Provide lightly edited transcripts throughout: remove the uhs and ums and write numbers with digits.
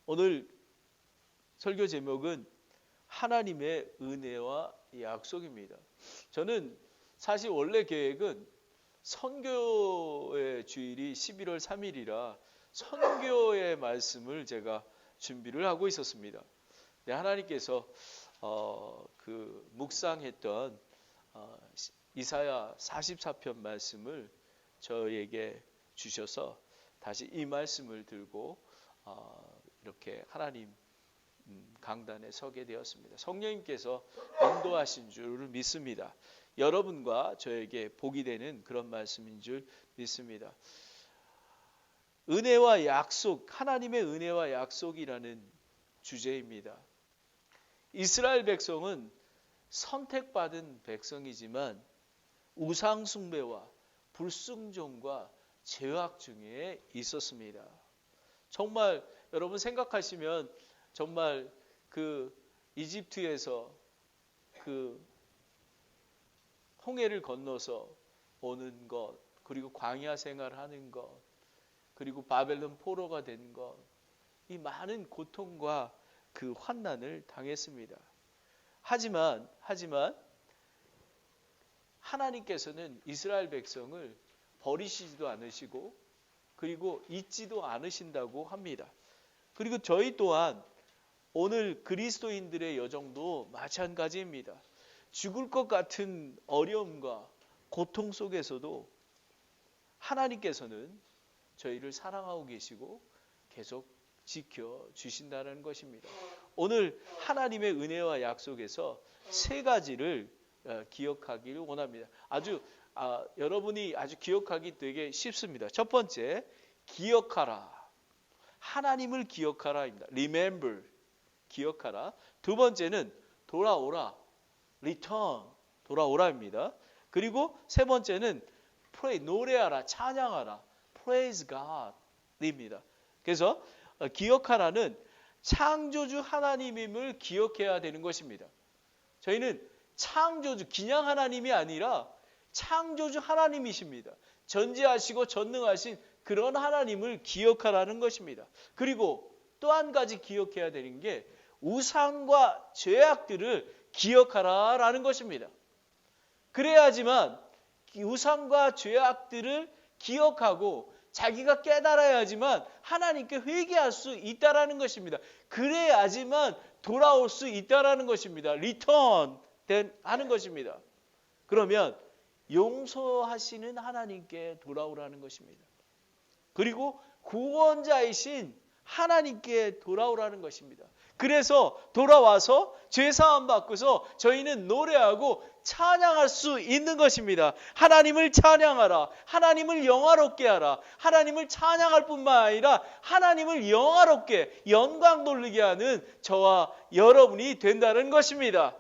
오늘 설교 제목은 하나님의 은혜와 약속입니다. 저는 사실 원래 계획은 선교의 주일이 11월 3일이라 선교의 말씀을 제가 준비를 하고 있었습니다. 네, 하나님께서 묵상했던 이사야 44편 말씀을 저에게 주셔서 다시 이 말씀을 들고 이렇게 하나님 강단에 서게 되었습니다. 성령님께서 인도하신 줄을 믿습니다. 여러분과 저에게 복이 되는 그런 말씀인 줄 믿습니다. 은혜와 약속, 하나님의 은혜와 약속이라는 주제입니다. 이스라엘 백성은 선택받은 백성이지만 우상 숭배와 불순종과 죄악 중에 있었습니다. 정말 여러분 생각하시면 정말 이집트에서 홍해를 건너서 오는 것, 그리고 광야 생활하는 것, 그리고 바벨론 포로가 된 것, 이 많은 고통과 그 환난을 당했습니다. 하지만 하나님께서는 이스라엘 백성을 버리시지도 않으시고 그리고 잊지도 않으신다고 합니다. 그리고 저희 또한 오늘 그리스도인들의 여정도 마찬가지입니다. 죽을 것 같은 어려움과 고통 속에서도 하나님께서는 저희를 사랑하고 계시고 계속 지켜주신다는 것입니다. 오늘 하나님의 은혜와 약속에서 세 가지를 기억하기를 원합니다. 여러분이 아주 기억하기 되게 쉽습니다. 첫 번째, 기억하라. 하나님을 기억하라입니다. Remember, 기억하라. 두 번째는 돌아오라. Return, 돌아오라입니다. 그리고 세 번째는 Pray, 노래하라, 찬양하라. Praise God입니다. 그래서 기억하라는 창조주 하나님임을 기억해야 되는 것입니다. 저희는 창조주, 그냥 하나님이 아니라 창조주 하나님이십니다. 전지하시고 전능하신 그런 하나님을 기억하라는 것입니다. 그리고 또 한 가지 기억해야 되는 게 우상과 죄악들을 기억하라라는 것입니다. 그래야지만 우상과 죄악들을 기억하고 자기가 깨달아야지만 하나님께 회개할 수 있다라는 것입니다. 그래야지만 돌아올 수 있다라는 것입니다. 리턴 하는 것입니다. 그러면 용서하시는 하나님께 돌아오라는 것입니다. 그리고 구원자이신 하나님께 돌아오라는 것입니다. 그래서 돌아와서 죄사함 받고서 저희는 노래하고 찬양할 수 있는 것입니다. 하나님을 찬양하라. 하나님을 영화롭게 하라. 하나님을 찬양할 뿐만 아니라 하나님을 영화롭게 영광 돌리게 하는 저와 여러분이 된다는 것입니다.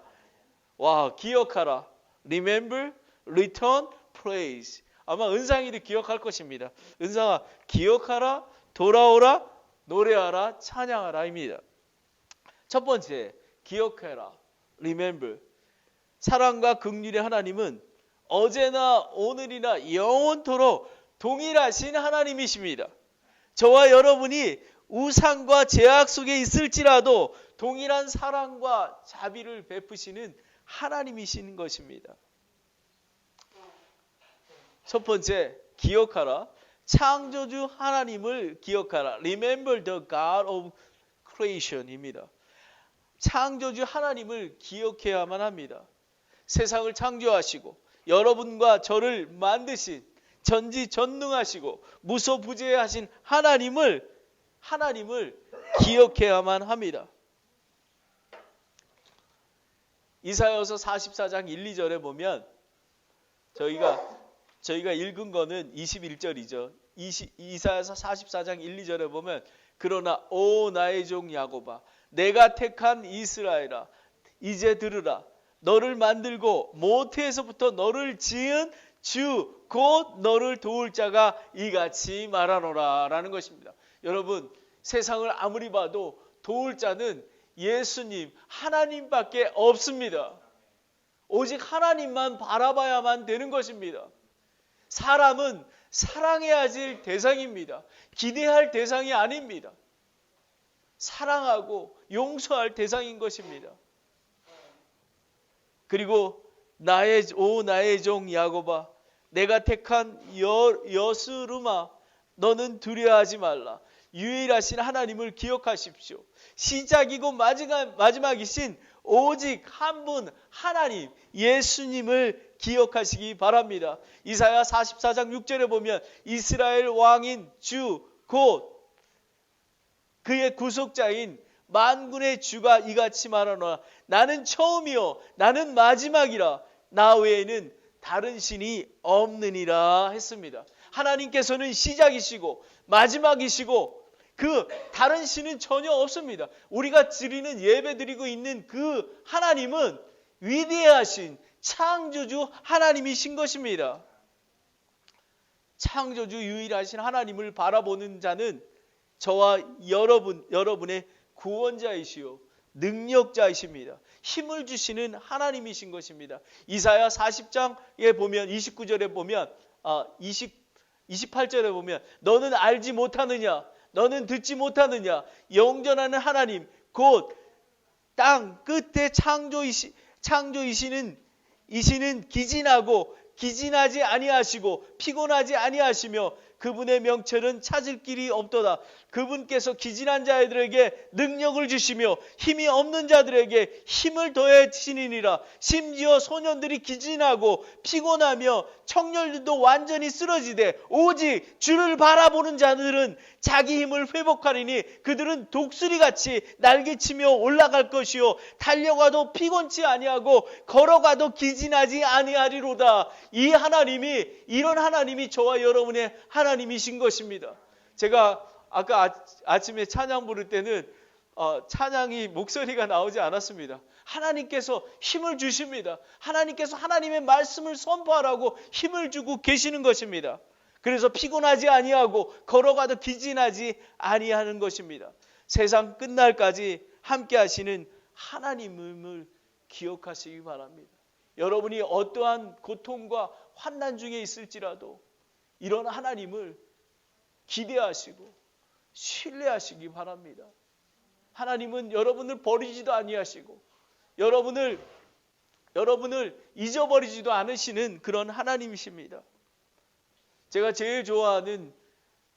와, 기억하라. Remember, return, praise. 아마 은상이도 기억할 것입니다. 은상아, 기억하라, 돌아오라, 노래하라, 찬양하라입니다. 첫 번째, 기억해라. Remember. 사랑과 긍휼의 하나님은 어제나 오늘이나 영원토록 동일하신 하나님이십니다. 저와 여러분이 우상과 죄악 속에 있을지라도 동일한 사랑과 자비를 베푸시는 하나님이신 것입니다. 첫 번째, 기억하라. 창조주 하나님을 기억하라. Remember the God of creation입니다. 창조주 하나님을 기억해야만 합니다. 세상을 창조하시고 여러분과 저를 만드신 전지전능하시고 무소부재하신 하나님을 기억해야만 합니다. 이사야서 44장 1, 2절에 보면 저희가 읽은 거는 21절이죠. 이사야서 44장 1, 2절에 보면 그러나 오 나의 종 야곱아 내가 택한 이스라엘아 이제 들으라. 너를 만들고 모태에서부터 너를 지은 주 곧 너를 도울 자가 이같이 말하노라 라는 것입니다. 여러분, 세상을 아무리 봐도 도울 자는 예수님 하나님밖에 없습니다. 오직 하나님만 바라봐야만 되는 것입니다. 사람은 사랑해야 할 대상입니다. 기대할 대상이 아닙니다. 사랑하고 용서할 대상인 것입니다. 그리고 나의 종 야곱아, 내가 택한 여스름아, 너는 두려워하지 말라. 유일하신 하나님을 기억하십시오. 시작이고 마지막이신 오직 한 분 하나님 예수님을 기억하시기 바랍니다. 이사야 44장 6절에 보면 이스라엘 왕인 주 곧 그의 구속자인 만군의 주가 이같이 말하노라. 나는 처음이요 나는 마지막이라. 나 외에는 다른 신이 없느니라 했습니다. 하나님께서는 시작이시고 마지막이시고 그 다른 신은 전혀 없습니다. 우리가 드리는 예배 드리고 있는 그 하나님은 위대하신 창조주 하나님이신 것입니다. 창조주 유일하신 하나님을 바라보는 자는 저와 여러분의 구원자이시요 능력자이십니다. 힘을 주시는 하나님이신 것입니다. 이사야 40장에 보면 29절에 보면 28절에 보면 너는 알지 못하느냐, 너는 듣지 못하느냐, 영전하는 하나님 곧 땅 끝에 창조이시는 기진하고 기진하지 아니하시고 피곤하지 아니하시며 그분의 명철은 찾을 길이 없도다. 그분께서 기진한 자들에게 능력을 주시며 힘이 없는 자들에게 힘을 더해 주시니라. 심지어 소년들이 기진하고 피곤하며 청년들도 완전히 쓰러지되 오직 주를 바라보는 자들은 자기 힘을 회복하리니 그들은 독수리같이 날개치며 올라갈 것이요 달려가도 피곤치 아니하고 걸어가도 기진하지 아니하리로다. 이 하나님이 이런 하나님이 저와 여러분의 하나님이신 것입니다. 제가 아까 아침에 찬양 부를 때는 찬양이 목소리가 나오지 않았습니다. 하나님께서 힘을 주십니다. 하나님께서 하나님의 말씀을 선포하라고 힘을 주고 계시는 것입니다. 그래서 피곤하지 아니하고 걸어가도 기진하지 아니하는 것입니다. 세상 끝날까지 함께 하시는 하나님을 기억하시기 바랍니다. 여러분이 어떠한 고통과 환난 중에 있을지라도 이런 하나님을 기대하시고 신뢰하시기 바랍니다. 하나님은 여러분을 버리지도 아니하시고 여러분을 잊어버리지도 않으시는 그런 하나님이십니다. 제가 제일 좋아하는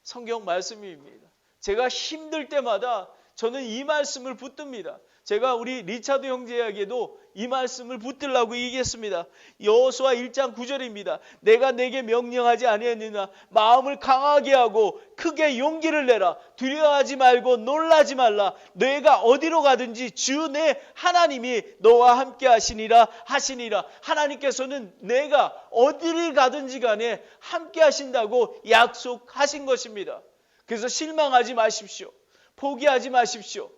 성경 말씀입니다. 제가 힘들 때마다 저는 이 말씀을 붙듭니다. 제가 우리 리차드 형제에게도 이 말씀을 붙들라고 얘기했습니다. 여호수아 1장 9절입니다. 내가 내게 명령하지 아니했느냐. 마음을 강하게 하고 크게 용기를 내라. 두려워하지 말고 놀라지 말라. 내가 어디로 가든지 주 내 하나님이 너와 함께 하시니라. 하나님께서는 내가 어디를 가든지 간에 함께 하신다고 약속하신 것입니다. 그래서 실망하지 마십시오. 포기하지 마십시오.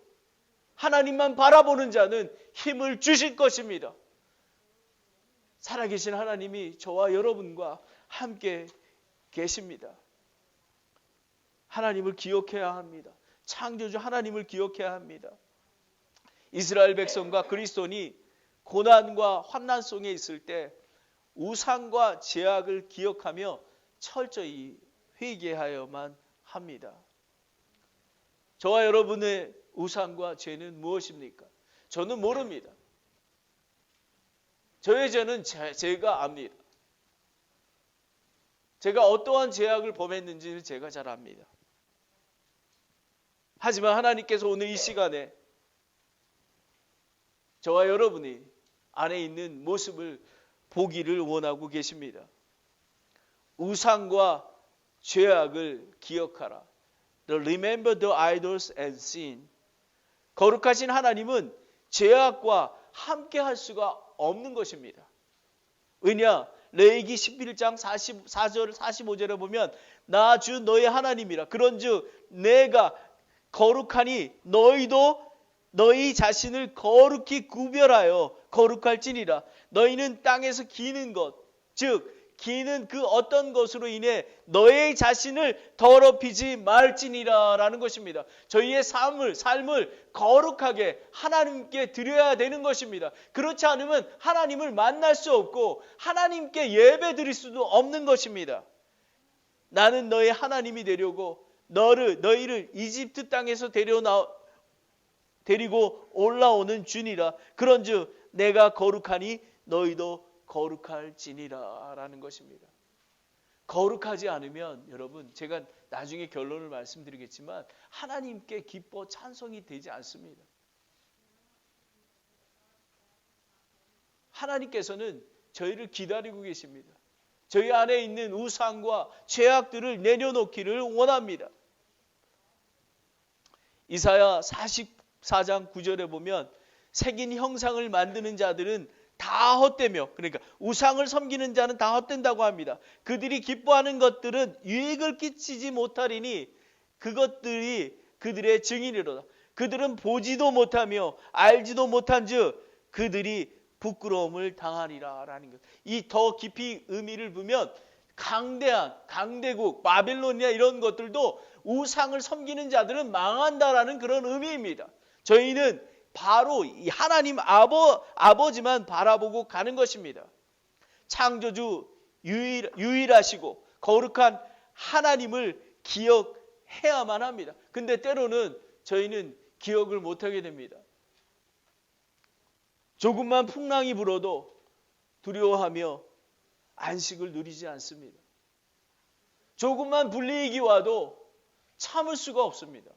하나님만 바라보는 자는 힘을 주실 것입니다. 살아계신 하나님이 저와 여러분과 함께 계십니다. 하나님을 기억해야 합니다. 창조주 하나님을 기억해야 합니다. 이스라엘 백성과 그리스도인이 고난과 환난 속에 있을 때 우상과 제약을 기억하며 철저히 회개하여만 합니다. 저와 여러분의 우상과 죄는 무엇입니까? 저는 모릅니다. 저의 죄는 제가 압니다. 제가 어떠한 죄악을 범했는지를 제가 잘 압니다. 하지만 하나님께서 오늘 이 시간에 저와 여러분이 안에 있는 모습을 보기를 원하고 계십니다. 우상과 죄악을 기억하라. Remember the idols and sin. 거룩하신 하나님은 죄악과 함께 할 수가 없는 것입니다. 왜냐? 레위기 11장 44절 45절에 보면 나 주 너의 하나님이라. 그런즉 내가 거룩하니 너희도 너희 자신을 거룩히 구별하여 거룩할지니라. 너희는 땅에서 기는 것, 즉 기는 그 어떤 것으로 인해 너의 자신을 더럽히지 말지니라 라는 것입니다. 저희의 삶을 거룩하게 하나님께 드려야 되는 것입니다. 그렇지 않으면 하나님을 만날 수 없고 하나님께 예배 드릴 수도 없는 것입니다. 나는 너의 하나님이 되려고 너희를 이집트 땅에서 데리고 올라오는 주니라. 그런즉 내가 거룩하니 너희도 거룩할지니라 라는 것입니다. 거룩하지 않으면 여러분, 제가 나중에 결론을 말씀드리겠지만 하나님께 기뻐 찬송이 되지 않습니다. 하나님께서는 저희를 기다리고 계십니다. 저희 안에 있는 우상과 죄악들을 내려놓기를 원합니다. 이사야 44장 9절에 보면 새긴 형상을 만드는 자들은 다 헛되며, 그러니까 우상을 섬기는 자는 다 헛된다고 합니다. 그들이 기뻐하는 것들은 유익을 끼치지 못하리니 그것들이 그들의 증인이로다. 그들은 보지도 못하며 알지도 못한즉 그들이 부끄러움을 당하리라 라는 것. 이 더 깊이 의미를 보면 강대한 강대국 바빌론이나 이런 것들도 우상을 섬기는 자들은 망한다라는 그런 의미입니다. 저희는 바로 이 하나님 아버지만 바라보고 가는 것입니다. 창조주 유일하시고 거룩한 하나님을 기억해야만 합니다. 근데 때로는 저희는 기억을 못하게 됩니다. 조금만 풍랑이 불어도 두려워하며 안식을 누리지 않습니다. 조금만 불이익이 와도 참을 수가 없습니다.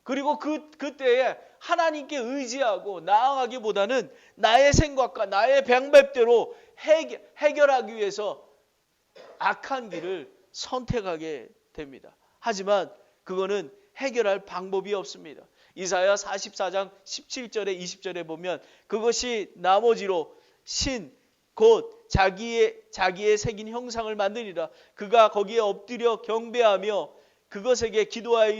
그리고 그때에 하나님께 의지하고 나아가기보다는 나의 생각과 나의 방법대로 해결하기 위해서 악한 길을 선택하게 됩니다. 하지만 그거는 해결할 방법이 없습니다. 이사야 44장 17절에 20절에 보면 그것이 나머지로 신 곧 자기의 새긴 형상을 만드니라. 그가 거기에 엎드려 경배하며 그것에게 기도하여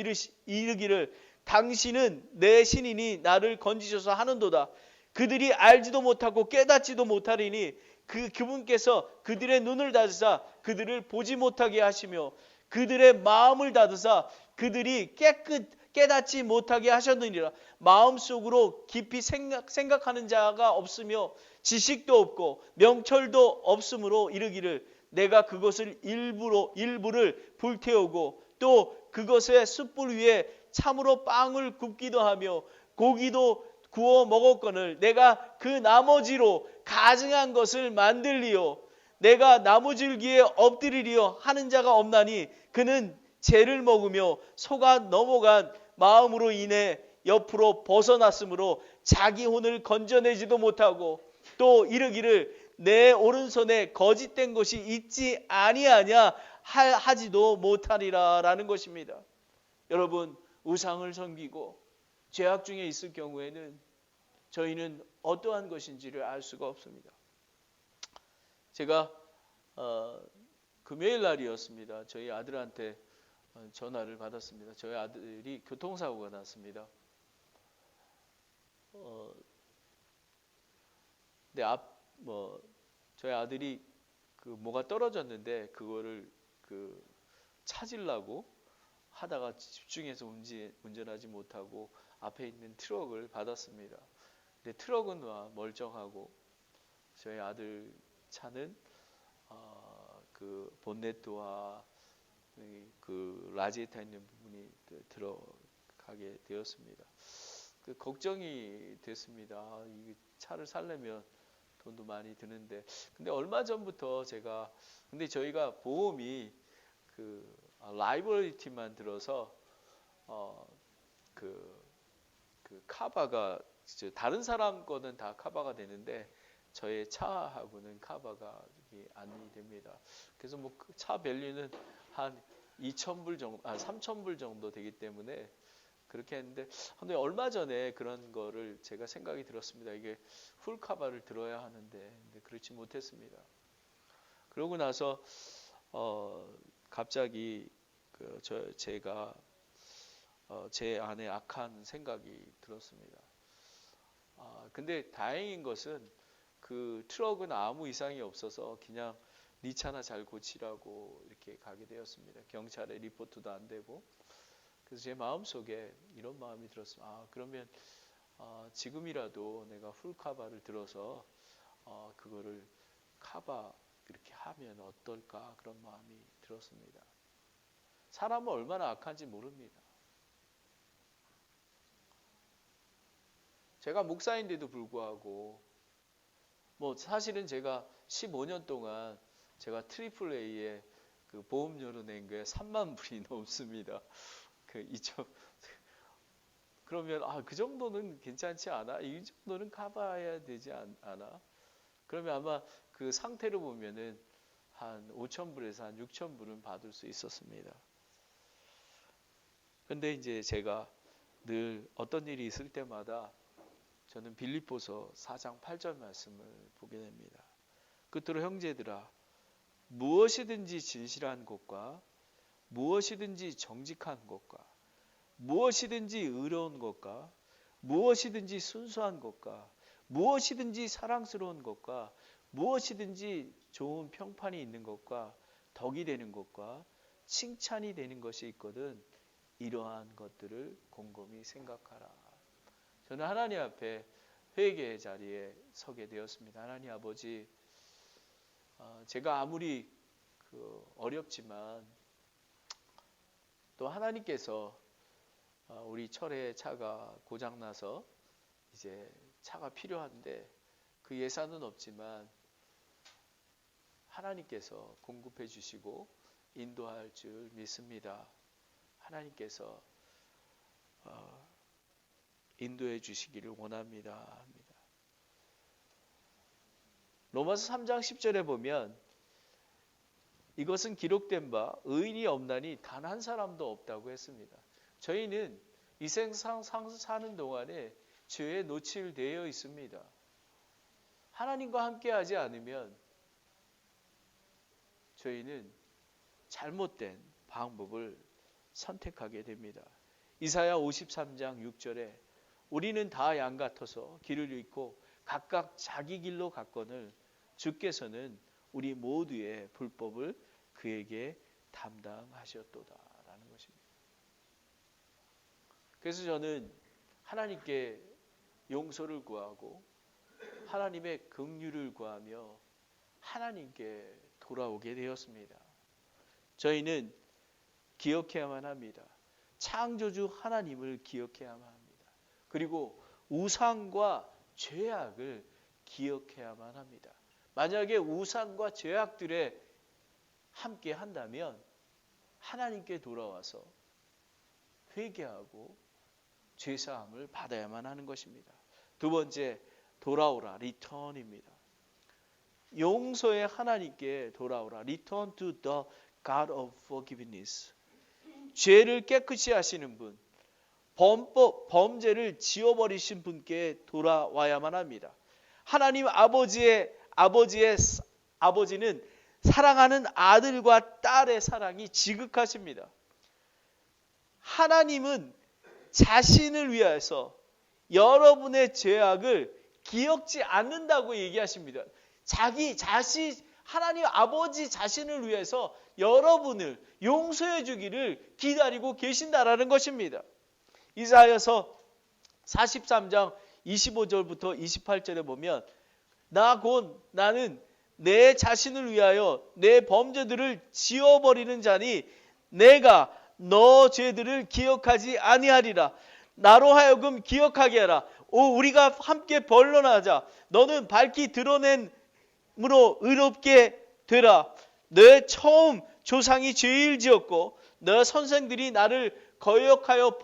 이르기를 당신은 내 신이니 나를 건지셔서 하는도다. 그들이 알지도 못하고 깨닫지도 못하리니 그분께서 그들의 눈을 닫으사 그들을 보지 못하게 하시며 그들의 마음을 닫으사 그들이 깨닫지 못하게 하셨느니라. 마음속으로 깊이 생각하는 자가 없으며 지식도 없고 명철도 없으므로 이르기를 내가 그것을 일부를 불태우고 또 그것의 숯불 위에 참으로 빵을 굽기도 하며 고기도 구워 먹었거늘 내가 그 나머지로 가증한 것을 만들리요 내가 나무줄기에 엎드리리요 하는 자가 없나니 그는 죄를 먹으며 속아 넘어간 마음으로 인해 옆으로 벗어났으므로 자기 혼을 건져내지도 못하고 또 이르기를 내 오른손에 거짓된 것이 있지 아니하냐 하지도 못하리라 라는 것입니다. 여러분, 우상을 섬기고 죄악 중에 있을 경우에는 저희는 어떠한 것인지를 알 수가 없습니다. 제가 금요일 날이었습니다. 저희 아들한테 전화를 받았습니다. 저희 아들이 교통사고가 났습니다. 근데 저희 아들이 뭐가 떨어졌는데 그거를 찾으려고 하다가 집중해서 운전하지 못하고 앞에 있는 트럭을 받았습니다. 근데 트럭은 멀쩡하고 저희 아들 차는 그 본네트와 그 라지에타 있는 부분이 들어가게 되었습니다. 걱정이 됐습니다. 이 차를 살려면 돈도 많이 드는데, 근데 얼마 전부터 근데 저희가 보험이 라이벌리티만 들어서 카바가 다른 사람 거는 다 카바가 되는데 저의 차하고는 카바가 안 됩니다. 그래서 차 밸류는 한 2,000불 정도, 3,000불 정도 되기 때문에 그렇게 했는데, 근데 얼마 전에 그런 거를 제가 생각이 들었습니다. 이게 풀 카바를 들어야 하는데, 근데 그렇지 못했습니다. 그러고 나서 갑자기 제가 제 안에 악한 생각이 들었습니다. 근데 다행인 것은 그 트럭은 아무 이상이 없어서 그냥 네 차나 잘 고치라고 이렇게 가게 되었습니다. 경찰에 리포트도 안 되고. 그래서 제 마음속에 이런 마음이 들었습니다. 그러면 지금이라도 내가 풀카바를 들어서 그거를 카바 이렇게 하면 어떨까, 그런 마음이 들었습니다. 사람은 얼마나 악한지 모릅니다. 제가 목사인데도 불구하고 뭐 사실은 제가 15년 동안 제가 트리플 A에 그 보험료로 낸 게 3만 불이 넘습니다. 그러면 그 정도는 괜찮지 않아? 이 정도는 가봐야 되지 않아? 그러면 아마 그 상태로 보면은 한 5천 불에서 한 6천 불은 받을 수 있었습니다. 근데 이제 제가 늘 어떤 일이 있을 때마다 저는 빌립보서 4장 8절 말씀을 보게 됩니다. 끝으로 형제들아, 무엇이든지 진실한 것과 무엇이든지 정직한 것과 무엇이든지 의로운 것과 무엇이든지 순수한 것과 무엇이든지 사랑스러운 것과 무엇이든지 좋은 평판이 있는 것과 덕이 되는 것과 칭찬이 되는 것이 있거든 이러한 것들을 곰곰이 생각하라. 저는 하나님 앞에 회개의 자리에 서게 되었습니다. 하나님 아버지, 제가 아무리 어렵지만 또 하나님께서 우리 철의 차가 고장나서 이제 차가 필요한데 그 예산은 없지만 하나님께서 공급해 주시고 인도할 줄 믿습니다. 하나님께서 인도해 주시기를 원합니다. 로마서 3장 10절에 보면 이것은 기록된 바 의인이 없나니 단 한 사람도 없다고 했습니다. 저희는 이 세상 사는 동안에 죄에 노출되어 있습니다. 하나님과 함께하지 않으면 저희는 잘못된 방법을 선택하게 됩니다. 이사야 53장 6절에 우리는 다 양 같아서 길을 잃고 각각 자기 길로 갔거늘 주께서는 우리 모두의 불법을 그에게 담당하셨도다라는 것입니다. 그래서 저는 하나님께 용서를 구하고 하나님의 긍휼을 구하며 하나님께 돌아오게 되었습니다. 저희는 기억해야만 합니다. 창조주 하나님을 기억해야만 합니다. 그리고 우상과 죄악을 기억해야만 합니다. 만약에 우상과 죄악들에 함께 한다면 하나님께 돌아와서 회개하고 죄사함을 받아야만 하는 것입니다. 두 번째, 돌아오라, return입니다. 용서의 하나님께 돌아오라, return to the God of forgiveness. 죄를 깨끗이 하시는 분, 범죄를 지워버리신 분께 돌아와야만 합니다. 하나님 아버지는 사랑하는 아들과 딸의 사랑이 지극하십니다. 하나님은 자신을 위해서 여러분의 죄악을 기억지 않는다고 얘기하십니다. 하나님 아버지 자신을 위해서 여러분을 용서해 주기를 기다리고 계신다라는 것입니다. 이사야서 43장 25절부터 28절에 보면 나는 내 자신을 위하여 내 범죄들을 지워버리는 자니 내가 너 죄들을 기억하지 아니하리라. 나로 하여금 기억하게 하라. 우리가 함께 변론하자. 너는 밝히 드러냄으로 의롭게 되라. 내 처음 조상이 죄를 지었고 너 선생들이 나를 거역하여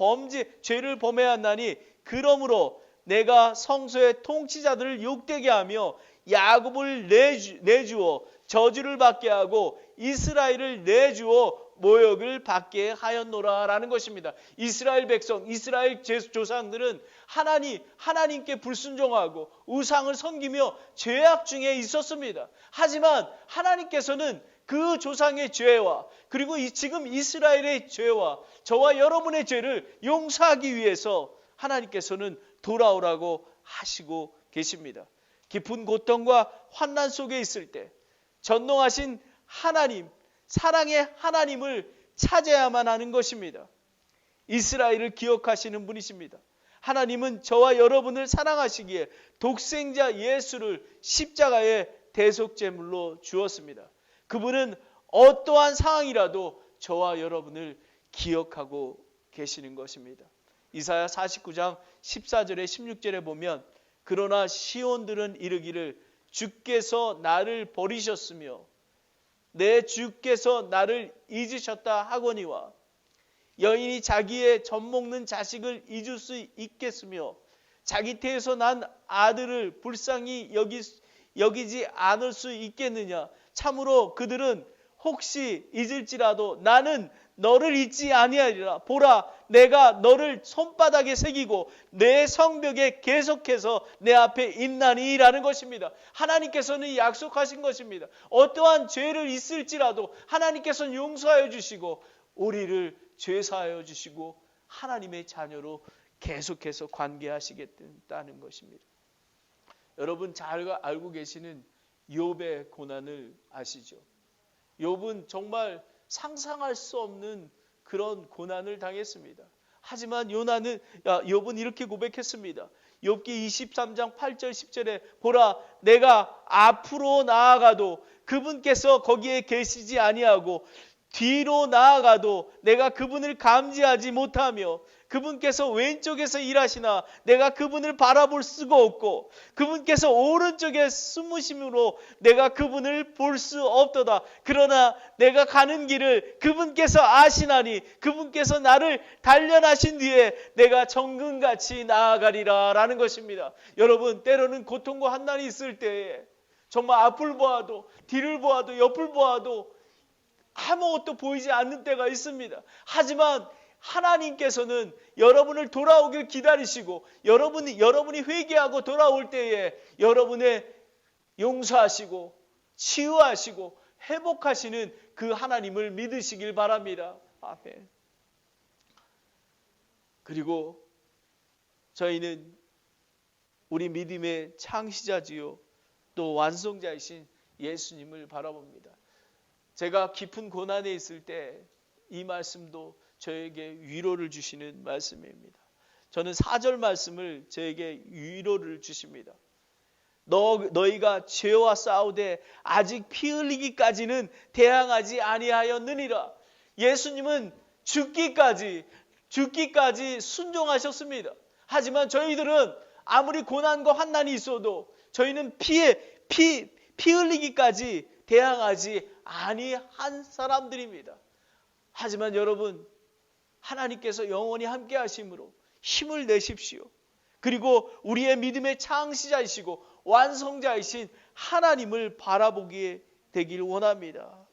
죄를 범하였나니 그러므로 내가 성소의 통치자들을 욕되게 하며 야곱을 내주어 저주를 받게 하고 이스라엘을 내주어 모욕을 받게 하였노라라는 것입니다. 이스라엘 백성, 이스라엘 조상들은 하나님께 불순종하고 우상을 섬기며 죄악 중에 있었습니다. 하지만 하나님께서는 그 조상의 죄와 그리고 지금 이스라엘의 죄와 저와 여러분의 죄를 용서하기 위해서 하나님께서는 돌아오라고 하시고 계십니다. 깊은 고통과 환난 속에 있을 때 전능하신 하나님, 사랑의 하나님을 찾아야만 하는 것입니다. 이스라엘을 기억하시는 분이십니다. 하나님은 저와 여러분을 사랑하시기에 독생자 예수를 십자가의 대속제물로 주었습니다. 그분은 어떠한 상황이라도 저와 여러분을 기억하고 계시는 것입니다. 이사야 49장 14절에 16절에 보면 그러나 시온들은 이르기를 주께서 나를 버리셨으며 내 주께서 나를 잊으셨다 하거니와 여인이 자기의 젖먹는 자식을 잊을 수 있겠으며 자기 태에서 난 아들을 불쌍히 여기지 않을 수 있겠느냐. 참으로 그들은 혹시 잊을지라도 나는 너를 잊지 아니하리라. 보라, 내가 너를 손바닥에 새기고 내 성벽에 계속해서 내 앞에 있나니라는 것입니다. 하나님께서는 약속하신 것입니다. 어떠한 죄를 있을지라도 하나님께서는 용서하여 주시고 우리를 죄사하여 주시고 하나님의 자녀로 계속해서 관계하시겠다는 것입니다. 여러분 잘 알고 계시는 욥의 고난을 아시죠? 욥은 정말 상상할 수 없는 그런 고난을 당했습니다. 하지만 욥은 이렇게 고백했습니다. 욥기 23장 8절 10절에 보라, 내가 앞으로 나아가도 그분께서 거기에 계시지 아니하고 뒤로 나아가도 내가 그분을 감지하지 못하며 그분께서 왼쪽에서 일하시나 내가 그분을 바라볼 수가 없고 그분께서 오른쪽에 숨으심으로 내가 그분을 볼 수 없도다. 그러나 내가 가는 길을 그분께서 아시나니 그분께서 나를 단련하신 뒤에 내가 정금같이 나아가리라 라는 것입니다. 여러분 때로는 고통과 환난이 있을 때에 정말 앞을 보아도 뒤를 보아도 옆을 보아도 아무것도 보이지 않는 때가 있습니다. 하지만 하나님께서는 여러분을 돌아오길 기다리시고 여러분이 회개하고 돌아올 때에 여러분의 용서하시고 치유하시고 회복하시는 그 하나님을 믿으시길 바랍니다. 아멘. 그리고 저희는 우리 믿음의 창시자지요 또 완성자이신 예수님을 바라봅니다. 제가 깊은 고난에 있을 때 이 말씀도 저에게 위로를 주시는 말씀입니다. 저는 4절 말씀을 저에게 위로를 주십니다. 너희가 죄와 싸우되 아직 피 흘리기까지는 대항하지 아니하였느니라. 예수님은 죽기까지 순종하셨습니다. 하지만 저희들은 아무리 고난과 환난이 있어도 저희는 피 흘리기까지 대항하지 아니한 사람들입니다. 하지만 여러분 하나님께서 영원히 함께 하심으로 힘을 내십시오. 그리고 우리의 믿음의 창시자이시고 완성자이신 하나님을 바라보게 되길 원합니다.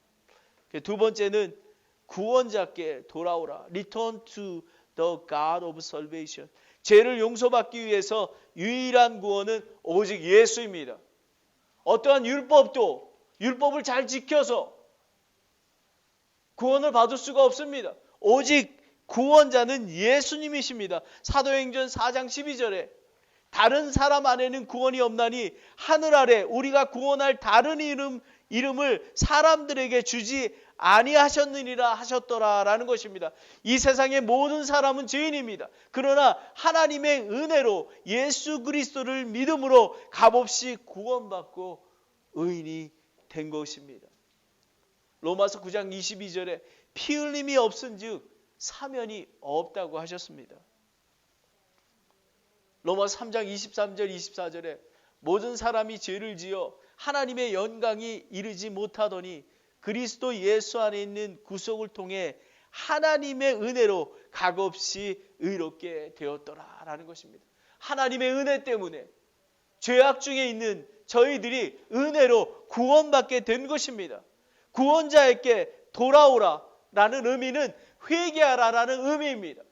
두 번째는 구원자께 돌아오라. Return to the God of salvation. 죄를 용서받기 위해서 유일한 구원은 오직 예수입니다. 어떠한 율법을 잘 지켜서 구원을 받을 수가 없습니다. 오직 구원자는 예수님이십니다. 사도행전 4장 12절에 다른 사람 안에는 구원이 없나니 하늘 아래 우리가 구원할 다른 이름을 사람들에게 주지 아니하셨느니라 하셨더라라는 것입니다. 이 세상의 모든 사람은 죄인입니다. 그러나 하나님의 은혜로 예수 그리스도를 믿음으로 값없이 구원받고 의인이 된 것입니다. 로마서 9장 22절에 피 흘림이 없은즉 사면이 없다고 하셨습니다. 로마서 3장 23절 24절에 모든 사람이 죄를 지어 하나님의 영광이 이르지 못하더니 그리스도 예수 안에 있는 구속을 통해 하나님의 은혜로 값없이 의롭게 되었더라라는 것입니다. 하나님의 은혜 때문에 죄악 중에 있는 저희들이 은혜로 구원받게 된 것입니다. 구원자에게 돌아오라라는 의미는 회개하라라는 의미입니다.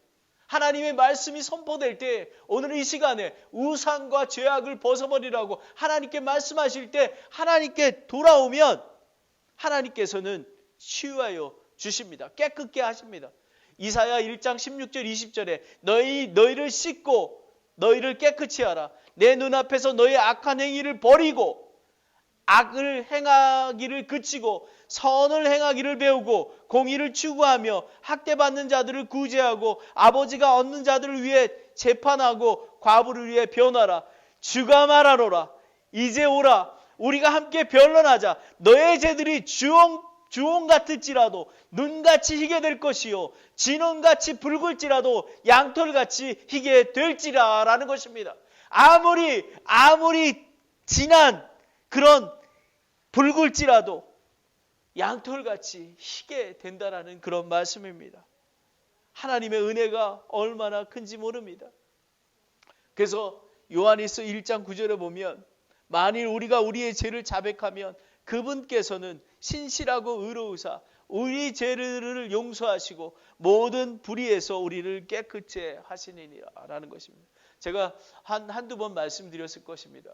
하나님의 말씀이 선포될 때 오늘 이 시간에 우상과 죄악을 벗어버리라고 하나님께 말씀하실 때 하나님께 돌아오면 하나님께서는 치유하여 주십니다. 깨끗게 하십니다. 이사야 1장 16절 20절에 너희를 씻고 너희를 깨끗이 하라. 내 눈앞에서 너희 악한 행위를 버리고 악을 행하기를 그치고 선을 행하기를 배우고 공의를 추구하며 학대받는 자들을 구제하고 아버지가 얻는 자들을 위해 재판하고 과부를 위해 변하라. 주가 말하노라. 이제 오라. 우리가 함께 변론하자. 너의 죄들이 주홍 같을지라도 눈같이 희게 될 것이요 진홍같이 붉을지라도 양털같이 희게 될지라라는 것입니다. 아무리 진한 그런 붉을지라도 양털같이 희게 된다라는 그런 말씀입니다. 하나님의 은혜가 얼마나 큰지 모릅니다. 그래서 요한일서 1장 9절에 보면 만일 우리가 우리의 죄를 자백하면 그분께서는 신실하고 의로우사 우리 죄를 용서하시고 모든 불의에서 우리를 깨끗이 하시니라 라는 것입니다. 제가 한두 번 말씀드렸을 것입니다.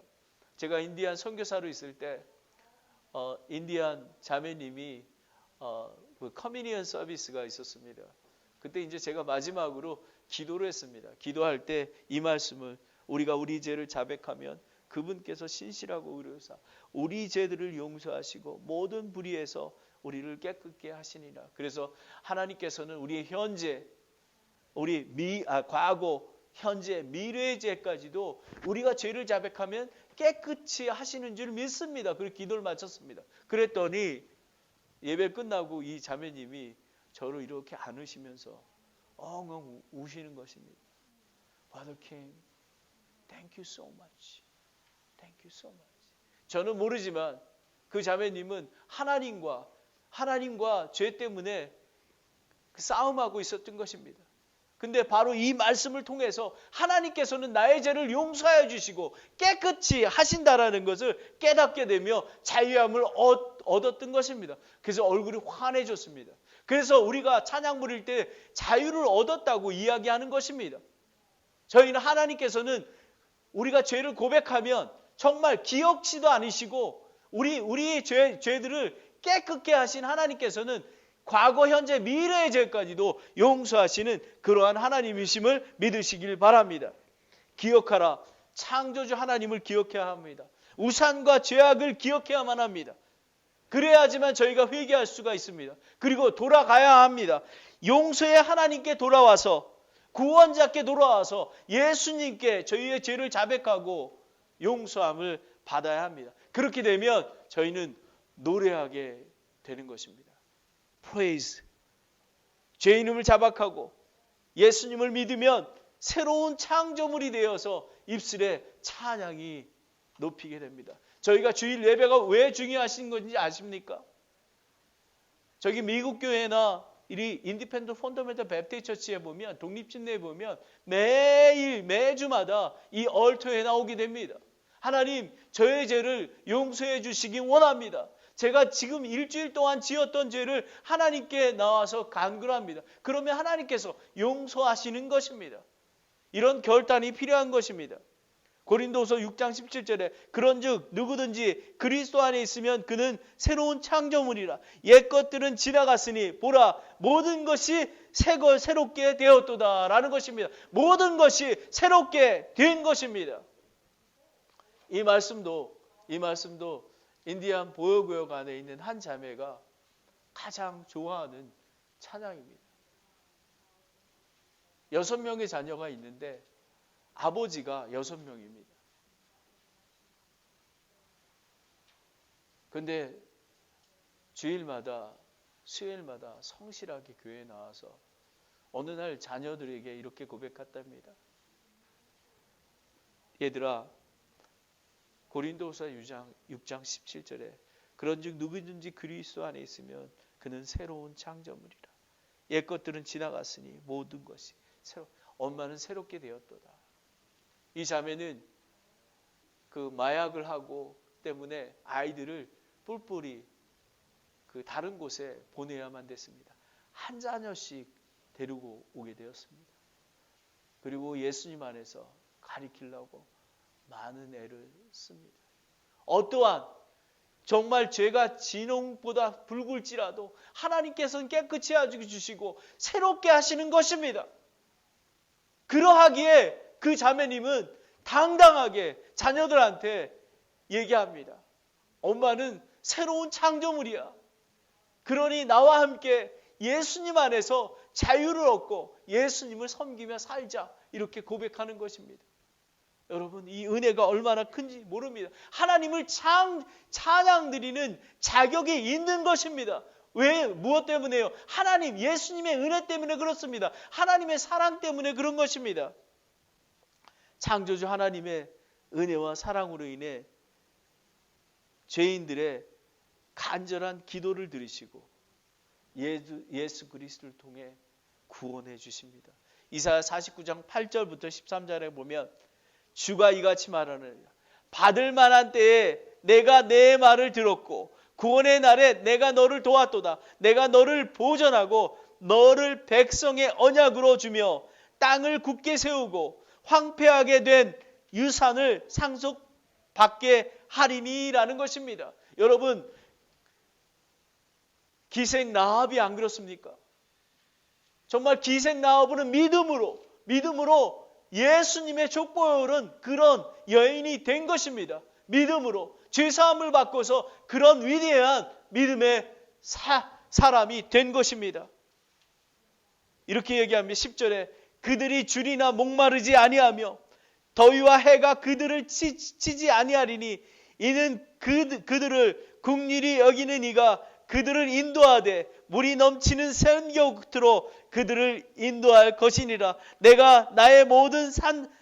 제가 인디안 선교사로 있을 때 인디안 자매님이 그 커뮤니언 서비스가 있었습니다. 그때 이제 제가 마지막으로 기도를 했습니다. 기도할 때 이 말씀을 우리가 우리 죄를 자백하면 그분께서 신실하고 의로우사 우리 죄들을 용서하시고 모든 불의에서 우리를 깨끗게 하시니라. 그래서 하나님께서는 우리의 현재, 과거, 현재, 미래의 죄까지도 우리가 죄를 자백하면 깨끗이 하시는 줄 믿습니다. 그리고 기도를 마쳤습니다. 그랬더니 예배 끝나고 이 자매님이 저를 이렇게 안으시면서 엉엉 우시는 것입니다. Father King, thank you so much. Thank you so much. 저는 모르지만 그 자매님은 하나님과 죄 때문에 싸움하고 있었던 것입니다. 근데 바로 이 말씀을 통해서 하나님께서는 나의 죄를 용서해 주시고 깨끗이 하신다라는 것을 깨닫게 되며 자유함을 얻었던 것입니다. 그래서 얼굴이 환해졌습니다. 그래서 우리가 찬양 부릴 때 자유를 얻었다고 이야기하는 것입니다. 저희는 하나님께서는 우리가 죄를 고백하면 정말 기억지도 않으시고 우리의 죄들을 깨끗게 하신 하나님께서는 과거, 현재, 미래의 죄까지도 용서하시는 그러한 하나님이심을 믿으시길 바랍니다. 기억하라. 창조주 하나님을 기억해야 합니다. 우산과 죄악을 기억해야만 합니다. 그래야지만 저희가 회개할 수가 있습니다. 그리고 돌아가야 합니다. 용서의 하나님께 돌아와서 구원자께 돌아와서 예수님께 저희의 죄를 자백하고 용서함을 받아야 합니다. 그렇게 되면 저희는 노래하게 되는 것입니다. Praise. 죄인임을 자박하고 예수님을 믿으면 새로운 창조물이 되어서 입술에 찬양이 높이게 됩니다. 저희가 주일 예배가 왜 중요하신 건지 아십니까? 저기 미국 교회나 이 인디펜던트 펀더멘털 베프티스트 처치에 보면 독립진내에 보면 매주마다 이 얼터에 나오게 됩니다. 하나님 저의 죄를 용서해 주시기 원합니다. 제가 지금 일주일 동안 지었던 죄를 하나님께 나와서 간구합니다. 그러면 하나님께서 용서하시는 것입니다. 이런 결단이 필요한 것입니다. 고린도서 6장 17절에 그런즉 누구든지 그리스도 안에 있으면 그는 새로운 창조물이라. 옛 것들은 지나갔으니 보라 모든 것이 새롭게 되었도다 라는 것입니다. 모든 것이 새롭게 된 것입니다. 이 말씀도 인디안 보여구역 안에 있는 한 자매가 가장 좋아하는 찬양입니다. 6명의 자녀가 있는데 아버지가 6명입니다. 그런데 주일마다 수요일마다 성실하게 교회에 나와서 어느 날 자녀들에게 이렇게 고백했답니다. 얘들아 고린도후서 6장 17절에 그런즉 누구든지 그리스도 안에 있으면 그는 새로운 창조물이라. 옛 것들은 지나갔으니 모든 것이 엄마는 새롭게 되었도다. 이 자매는 그 마약을 하고 때문에 아이들을 뿔뿔이 그 다른 곳에 보내야만 됐습니다. 한 자녀씩 데리고 오게 되었습니다. 그리고 예수님 안에서 가리키려고 많은 애를 씁니다. 어떠한 정말 죄가 진홍보다 붉을지라도 하나님께서는 깨끗이 해주시고 새롭게 하시는 것입니다. 그러하기에 그 자매님은 당당하게 자녀들한테 얘기합니다. 엄마는 새로운 창조물이야. 그러니 나와 함께 예수님 안에서 자유를 얻고 예수님을 섬기며 살자. 이렇게 고백하는 것입니다. 여러분 이 은혜가 얼마나 큰지 모릅니다. 하나님을 찬양드리는 자격이 있는 것입니다. 왜? 무엇 때문에요? 하나님, 예수님의 은혜 때문에 그렇습니다. 하나님의 사랑 때문에 그런 것입니다. 창조주 하나님의 은혜와 사랑으로 인해 죄인들의 간절한 기도를 들으시고 예수 그리스도를 통해 구원해 주십니다. 이사야 49장 8절부터 13절에 보면 주가 이같이 말하느니라. 받을 만한 때에 내가 내 말을 들었고 구원의 날에 내가 너를 도왔도다. 내가 너를 보전하고 너를 백성의 언약으로 주며 땅을 굳게 세우고 황폐하게 된 유산을 상속받게 하리니라는 것입니다. 여러분, 기생 라합이 안 그렇습니까? 정말 기생 라합은 믿음으로 예수님의 족보를 그런 여인이 된 것입니다. 믿음으로 죄사함을 받고서 그런 위대한 믿음의 사람이 된 것입니다. 이렇게 얘기합니다. 10절에 그들이 줄이나 목마르지 아니하며 더위와 해가 그들을 치지 아니하리니 이는 그들을 긍휼히 여기는 이가 그들을 인도하되 물이 넘치는 샘곁으로 그들을 인도할 것이니라. 내가 나의 모든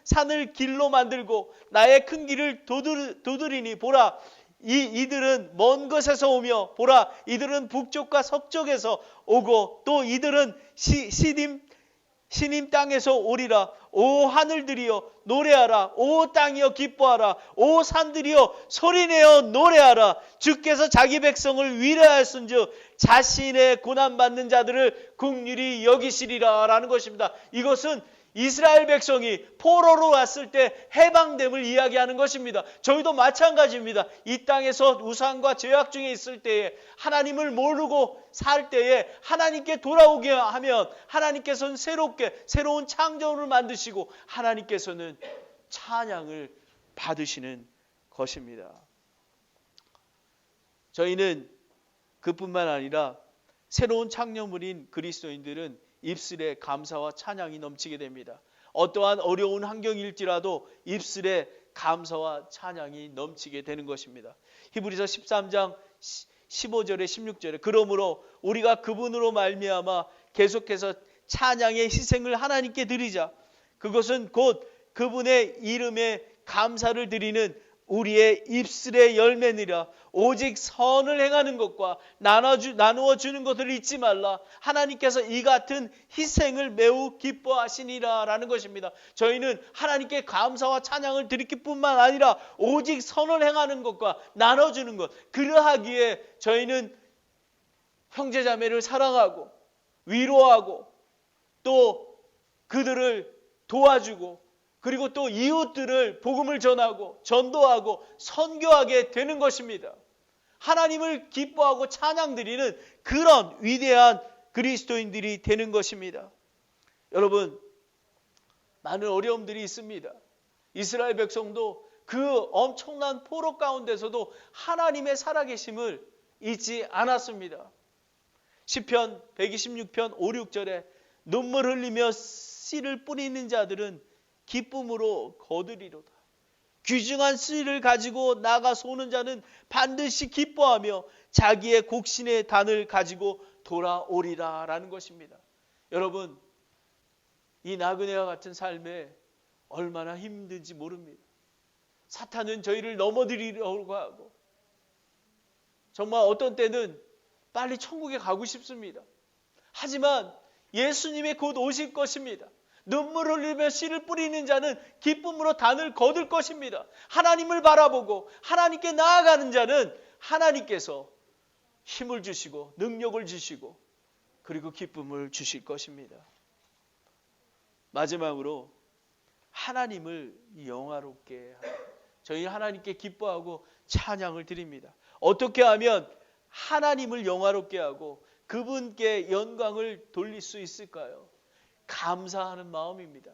산을 길로 만들고 나의 큰 길을 두드리니 보라 이들은 먼 곳에서 오며 보라 이들은 북쪽과 서쪽에서 오고 또 이들은 시님 땅에서 오리라. 오 하늘들이여 노래하라. 오 땅이여 기뻐하라. 오 산들이여 소리내어 노래하라. 주께서 자기 백성을 위로하였은즉 자신의 고난받는 자들을 긍휼히 여기시리라 라는 것입니다. 이것은 이스라엘 백성이 포로로 왔을 때 해방됨을 이야기하는 것입니다. 저희도 마찬가지입니다. 이 땅에서 우상과 죄악 중에 있을 때에 하나님을 모르고 살 때에 하나님께 돌아오게 하면 하나님께서는 새로운 창조를 만드시고 하나님께서는 찬양을 받으시는 것입니다. 저희는 그뿐만 아니라 새로운 창조물인 그리스도인들은 입술에 감사와 찬양이 넘치게 됩니다. 어떠한 어려운 환경일지라도 입술에 감사와 찬양이 넘치게 되는 것입니다. 히브리서 13장 15절에 16절에 그러므로 우리가 그분으로 말미암아 계속해서 찬양의 희생을 하나님께 드리자. 그것은 곧 그분의 이름에 감사를 드리는 우리의 입술의 열매니라. 오직 선을 행하는 것과 나누어 주는 것을 잊지 말라. 하나님께서 이 같은 희생을 매우 기뻐하시니라 라는 것입니다. 저희는 하나님께 감사와 찬양을 드릴 뿐만 아니라 오직 선을 행하는 것과 나눠주는 것, 그러하기에 저희는 형제자매를 사랑하고 위로하고 또 그들을 도와주고 그리고 또 이웃들을 복음을 전하고 전도하고 선교하게 되는 것입니다. 하나님을 기뻐하고 찬양드리는 그런 위대한 그리스도인들이 되는 것입니다. 여러분, 많은 어려움들이 있습니다. 이스라엘 백성도 그 엄청난 포로 가운데서도 하나님의 살아계심을 잊지 않았습니다. 시편 126편 5, 6절에 눈물 흘리며 씨를 뿌리는 자들은 기쁨으로 거두리로다. 귀중한 씨를 가지고 나가 쏘는 자는 반드시 기뻐하며 자기의 곡신의 단을 가지고 돌아오리라 라는 것입니다. 여러분, 이 나그네와 같은 삶에 얼마나 힘든지 모릅니다. 사탄은 저희를 넘어뜨리려고 하고 정말 어떤 때는 빨리 천국에 가고 싶습니다. 하지만 예수님이 곧 오실 것입니다. 눈물 흘리며 씨를 뿌리는 자는 기쁨으로 단을 거둘 것입니다. 하나님을 바라보고 하나님께 나아가는 자는 하나님께서 힘을 주시고 능력을 주시고 그리고 기쁨을 주실 것입니다. 마지막으로 하나님을 영화롭게 하라. 저희 하나님께 기뻐하고 찬양을 드립니다. 어떻게 하면 하나님을 영화롭게 하고 그분께 영광을 돌릴 수 있을까요? 감사하는 마음입니다.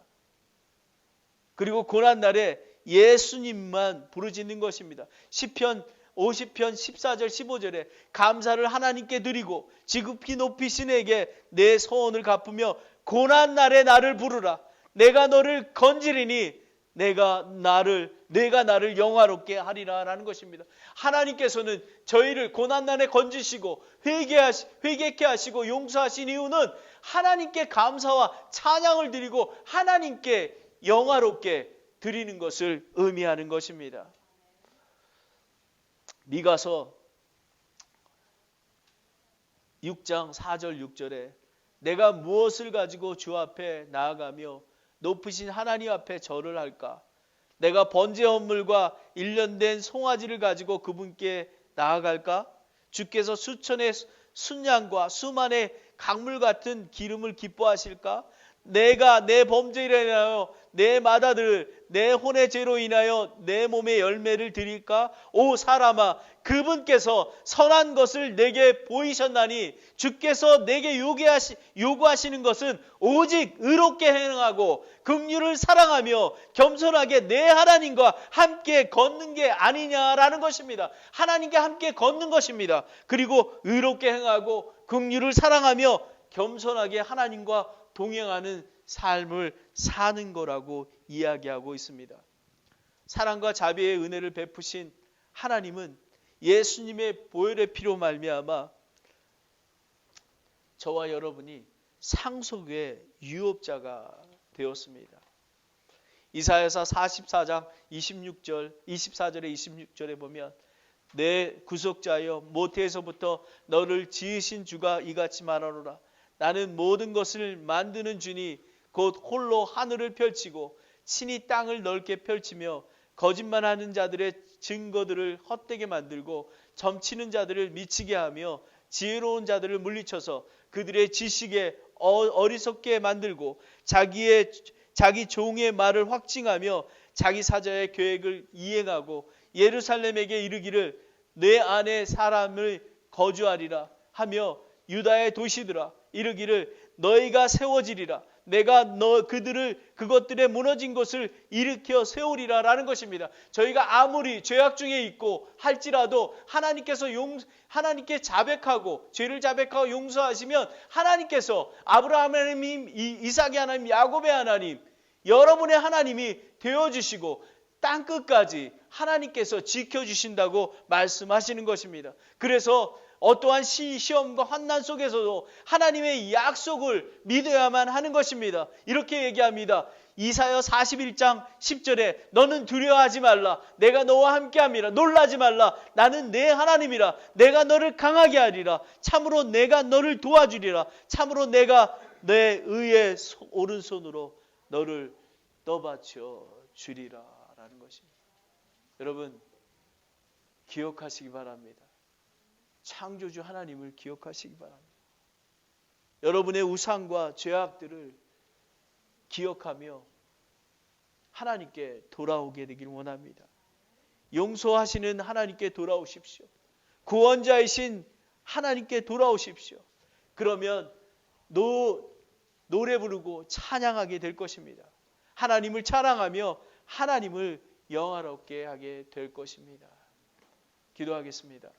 그리고 고난날에 예수님만 부르짖는 것입니다. 시편 50편 14절 15절에 감사를 하나님께 드리고 지극히 높이신 이에게 내 소원을 갚으며 고난날에 나를 부르라. 내가 너를 건지리니 내가 나를 영화롭게 하리라라는 것입니다. 하나님께서는 저희를 고난난에 건지시고 회개케 하시고 용서하신 이유는 하나님께 감사와 찬양을 드리고 하나님께 영화롭게 드리는 것을 의미하는 것입니다. 미가서 6장 4절 6절에 내가 무엇을 가지고 주 앞에 나아가며 높으신 하나님 앞에 절을 할까? 내가 번제 헌물과 일련된 송아지를 가지고 그분께 나아갈까? 주께서 수천의 순양과 수만의 강물 같은 기름을 기뻐하실까? 내가 내 범죄로 인하여 내 마다들 내 혼의 죄로 인하여 내 몸의 열매를 드릴까? 오 사람아, 그분께서 선한 것을 내게 보이셨나니 주께서 내게 요구하시는 것은 오직 의롭게 행하고 긍휼을 사랑하며 겸손하게 내 하나님과 함께 걷는 게 아니냐라는 것입니다. 하나님께 함께 걷는 것입니다. 그리고 의롭게 행하고 긍휼을 사랑하며 겸손하게 하나님과 동행하는 삶을 사는 거라고 이야기하고 있습니다. 사랑과 자비의 은혜를 베푸신 하나님은 예수님의 보혈의 피로 말미암아 저와 여러분이 상속의 유업자가 되었습니다. 이사야서 44장 24절에 26절에 보면 내 구속자여 모태에서부터 너를 지으신 주가 이같이 말하노라. 나는 모든 것을 만드는 주니 곧 홀로 하늘을 펼치고 친히 땅을 넓게 펼치며 거짓말하는 자들의 증거들을 헛되게 만들고 점치는 자들을 미치게 하며 지혜로운 자들을 물리쳐서 그들의 지식에 어리석게 만들고 자기 종의 말을 확증하며 자기 사자의 계획을 이행하고 예루살렘에게 이르기를 내 안에 사람을 거주하리라 하며 유다의 도시들아 이르기를 너희가 세워지리라. 내가 그것들의 무너진 것을 일으켜 세우리라라는 것입니다. 저희가 아무리 죄악 중에 있고 할지라도 하나님께 자백하고 죄를 자백하고 용서하시면 하나님께서 아브라함의 하나님, 이삭의 하나님, 야곱의 하나님, 여러분의 하나님이 되어주시고 땅끝까지 하나님께서 지켜주신다고 말씀하시는 것입니다. 그래서 어떠한 시험과 환난 속에서도 하나님의 약속을 믿어야만 하는 것입니다. 이렇게 얘기합니다. 이사야 41장 10절에 너는 두려워하지 말라. 내가 너와 함께함이라. 놀라지 말라. 나는 내 하나님이라. 내가 너를 강하게 하리라. 참으로 내가 너를 도와주리라. 참으로 내가 내 의의 오른손으로 너를 떠받쳐 주리라 라는 것입니다. 여러분 기억하시기 바랍니다. 창조주 하나님을 기억하시기 바랍니다. 여러분의 우상과 죄악들을 기억하며 하나님께 돌아오게 되길 원합니다. 용서하시는 하나님께 돌아오십시오. 구원자이신 하나님께 돌아오십시오. 그러면 노래 부르고 찬양하게 될 것입니다. 하나님을 찬양하며 하나님을 영화롭게 하게 될 것입니다. 기도하겠습니다.